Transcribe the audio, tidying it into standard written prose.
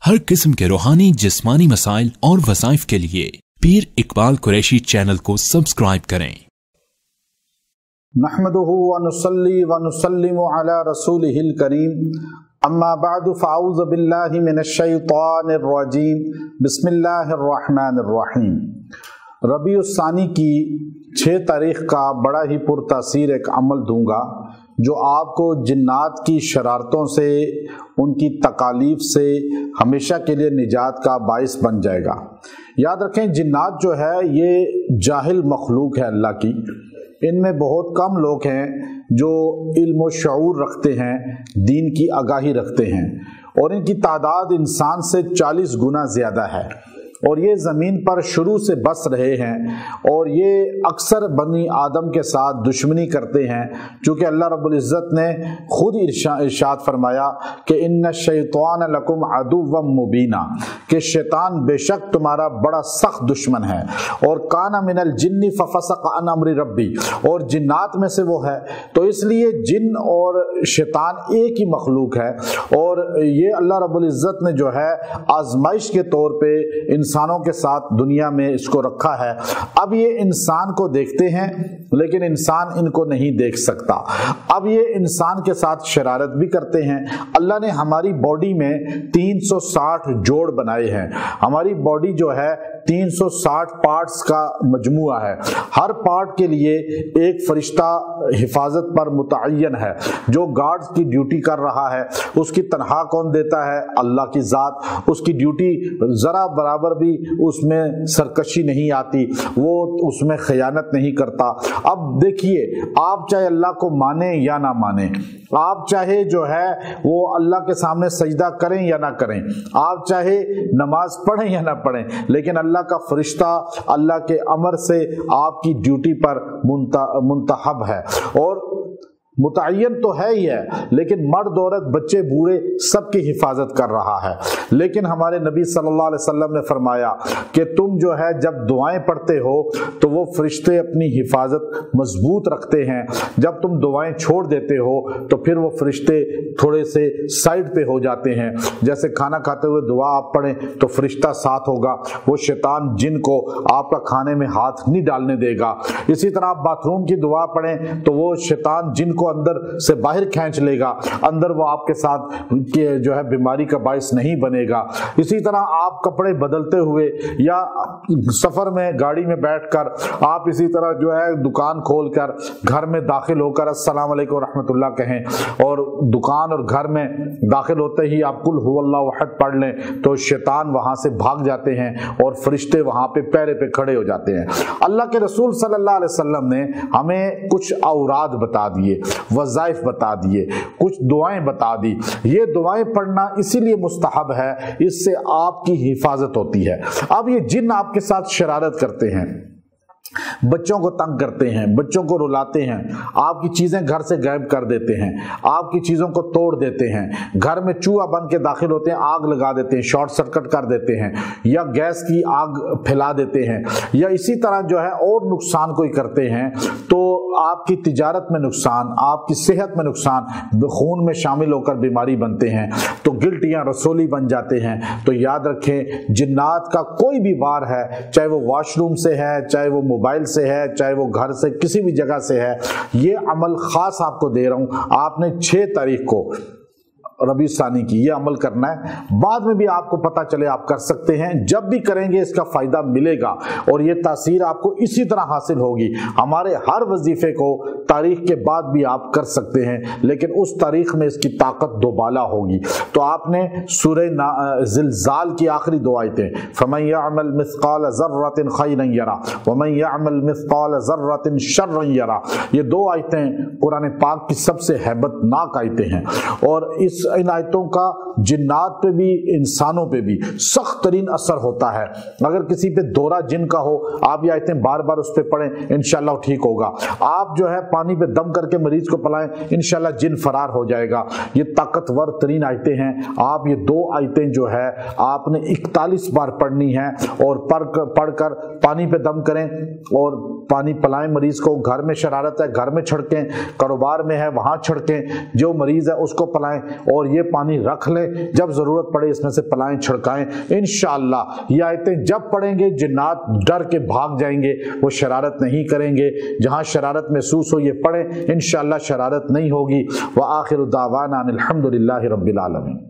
हर किस्म के रूहानी जिस्मानी मसाइल और वज़ाइफ के लिए पीर इकबाल कुरैशी चैनल को सब्सक्राइब करें। नहमदुहु व नुसल्ली व नुसल्लिमु अला रसूलिहिल करीम, अम्मा बअदु फ़अऊज़ु बिल्लाहि मिनश शैतानिर रजीम, बिस्मिल्लाहिर रहमानिर रहीम। रबीउल सानी की 6 तारीख का बड़ा ही पुरतासीर एक अमल दूंगा जो आपको जिन्नात की शरारतों से, उनकी तकालीफ से हमेशा के लिए निजात का बाइस बन जाएगा। याद रखें, जिन्नात जो है ये जाहिल मखलूक है अल्लाह की। इनमें बहुत कम लोग हैं जो इल्म व शऊर रखते हैं, दीन की आगाही रखते हैं, और इनकी तादाद इंसान से 40 गुना ज़्यादा है। और ये ज़मीन पर शुरू से बस रहे हैं और ये अक्सर बनी आदम के साथ दुश्मनी करते हैं, चूँकि अल्लाह रब्बुल इज़्ज़त ने खुद इरशाद फरमाया कि इन्ना शैतान लकुम अदुव्वम मुबीना, कि शैतान बेशक तुम्हारा बड़ा सख्त दुश्मन है। और काना मिनल जिन्नी फफसक अन अम्रि रब्बी, और जिन्नात में से वो है। तो इसलिए जिन और शैतान एक ही मखलूक है, और ये अल्लाह रब्बुल इज़्ज़त ने जो है आजमाइश के तौर पे इंसानों के साथ दुनिया में इसको रखा है। अब ये इंसान को देखते हैं लेकिन इंसान इनको नहीं देख सकता। अब ये इंसान के साथ शरारत भी करते हैं। अल्लाह ने हमारी बॉडी में 360 जोड़ बनाए हैं। हमारी बॉडी जो है 360 पार्ट्स का मजमुआ है। हर पार्ट के लिए एक फरिश्ता हिफाजत पर मुतअय्यन है जो गार्ड्स की ड्यूटी कर रहा है। उसकी तनख्वाह कौन देता है? अल्लाह की ज़ात। उसकी ड्यूटी ज़रा बराबर भी उसमें सरकशी नहीं आती, वो उसमें खयानत नहीं करता। अब देखिए, आप चाहे अल्लाह को माने या ना माने, आप चाहे जो है वो अल्लाह के सामने सजदा करें या ना करें, आप चाहे नमाज पढ़ें या ना पढ़ें, लेकिन अल्लाह का फरिश्ता अल्लाह के अमर से आपकी ड्यूटी पर मुंतहब है। और मुतअय्यन तो है ही है, लेकिन मर्द औरत बच्चे बूढ़े सबकी हिफाजत कर रहा है। लेकिन हमारे नबी सल्लल्लाहु अलैहि वसल्लम ने फरमाया कि तुम जो है जब दुआएं पढ़ते हो तो वो फरिश्ते अपनी हिफाजत मजबूत रखते हैं। जब तुम दुआएं छोड़ देते हो तो फिर वो फरिश्ते थोड़े से साइड पे हो जाते हैं। जैसे खाना खाते हुए दुआ आप पढ़ें तो फरिश्ता साथ होगा, वो शैतान जिन को आपका खाने में हाथ नहीं डालने देगा। इसी तरह आप बाथरूम की दुआ पढ़ें तो वो शैतान जिन को अंदर से बाहर खींच लेगा, अंदर वो आपके साथ जो है बीमारी का बाइस नहीं बनेगा। इसी तरह आप कपड़े बदलते हुए या सफर में गाड़ी में बैठकर आप इसी तरह जो है दुकान खोलकर घर में दाखिल होकर अस्सलाम वालेकुम रहमतुल्लाह कहें, और दुकान और घर में दाखिल होते ही आप कुल हुवल्लाहु अहद पढ़ लें तो शैतान वहां से भाग जाते हैं और फरिश्ते वहां पे पैरे पे खड़े हो जाते हैं। अल्लाह के रसूल सल्लल्लाहु अलैहि वसल्लम ने हमें कुछ औराद बता दिए, वज़ाइफ बता दिए, कुछ दुआएं बता दी। ये दुआएं पढ़ना इसीलिए मुस्तहब है, इससे आपकी हिफाजत होती है। अब ये जिन आपके साथ शरारत करते हैं, बच्चों को तंग करते हैं, बच्चों को रुलाते हैं, आपकी चीजें घर से गायब कर देते हैं, आपकी चीजों को तोड़ देते हैं, घर में चूहा बन के दाखिल होते हैं, आग लगा देते हैं, शॉर्ट सर्किट कर देते हैं, या गैस की आग फैला देते हैं, या इसी तरह जो है और नुकसान कोई करते हैं, तो आपकी तिजारत में नुकसान, आपकी सेहत में नुकसान, खून में शामिल होकर बीमारी बनते हैं, तो गिल्ट या रसोली बन जाते हैं। तो याद रखें, जिन्नात का कोई भी वार है, चाहे वो वॉशरूम से है, चाहे वो मोबाइल से है, चाहे वो घर से किसी भी जगह से है, ये अमल खास आपको दे रहा हूं। आपने 6 तारीख को रबी सानी की ये अमल करना है। बाद में भी आपको पता चले आप कर सकते हैं, जब भी करेंगे इसका फायदा मिलेगा और ये तासीर आपको इसी तरह हासिल होगी। हमारे हर वजीफे को तारीख के बाद भी आप कर सकते हैं, लेकिन उस तारीख में इसकी ताकत दोबाला होगी। तो आपने सूरह ज़िलज़ाल की आखिरी 2 आयतें, फमन यअमल मिस्काल ज़र्रतिन खैरन यरा वमन यअमल मिस्काल ज़र्रतिन शर्रन यरा, ये 2 आयतें कुरान पाक की सबसे हैबतनाक आयतें हैं। और इन आयतों का जिन्नात पे भी इंसानों पे भी सख्त तरीन असर होता है। अगर किसी पे दौरा जिन का हो, आप ये आयतें बार बार उस पे पढ़ें, इंशाल्लाह ठीक होगा। आप जो है पानी पे दम करके मरीज को पिलाएं, इंशाल्लाह जिन फरार हो जाएगा। ये ताकतवर तरीन आयतें हैं। आप ये 2 आयतें जो है आपने 41 बार पढ़नी है, और पढ़कर पानी पे दम करें और पानी पिलाएं मरीज को। घर में शरारत है घर में छिड़कें, कारोबार में है वहां छिड़कें, जो मरीज है उसको पिलाएं। اور یہ پانی رکھ لیں، جب ضرورت پڑے اس میں سے پلائیں چھڑکائیں۔ انشاءاللہ یہ آیتیں جب پڑھیں گے جنات ڈر کے بھاگ جائیں گے، وہ شرارت نہیں کریں گے۔ جہاں شرارت محسوس ہو یہ پڑھیں، انشاءاللہ شرارت نہیں ہوگی۔ وآخر دعوانا ان الحمد للہ رب العالمین۔